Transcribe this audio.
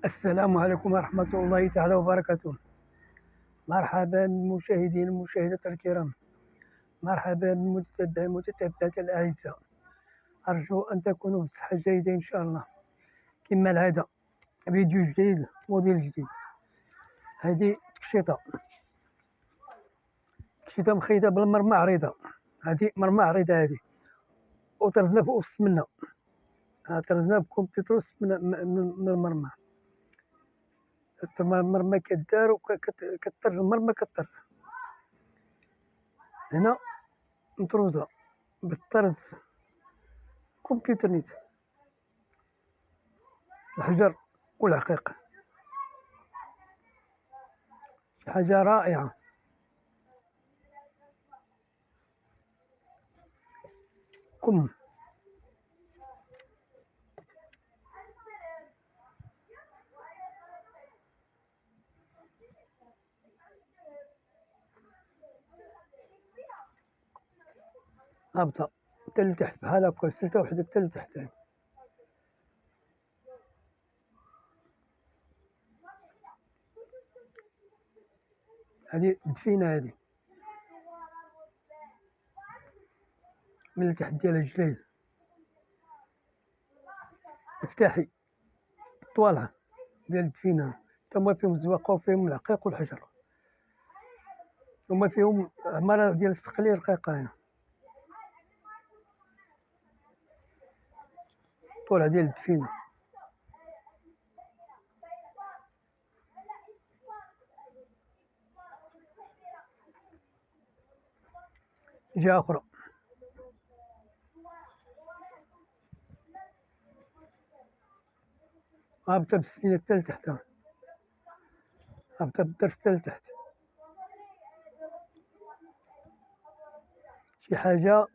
السلام عليكم ورحمة الله تعالى وبركاته. مرحبا المشاهدين والمشاهدات الكرام، مرحبا المتتبعين والمتتبعات الأعزاء. أرجو أن تكونوا بصحة جيدة إن شاء الله. كما العادة فيديو جديد موديل جديد. هذه تكشيطة مخيطة بالمرمى عريضة. هذه مرمى عريضة هذه، وطرزنا فوق السمنة، طرزنا بكمبيوتر من المرمى. المرمى كدار وكترز المرمى كطرز. هنا مطروزة بالطرز كمبيوتر نيت، الحجر والعقيق. حاجة رائعة. كم هابطة حتى لتحت بحال هاكا، سلتة وحدة حتى لتحت. هذه دفينة، هذه من التحت ديال الجليل. مفتاحي طوالها ديال الدفينة، تما فيهم الزواقة وفيهم العقيق والحجر، هما فيهم عمارة ديال السقلية رقيقة. هنا طولها ديال الدفينة. جهة أخرى هابطة بالسفينة حتى لتحت، هابطة بالدرس حتى لتحت. شي حاجة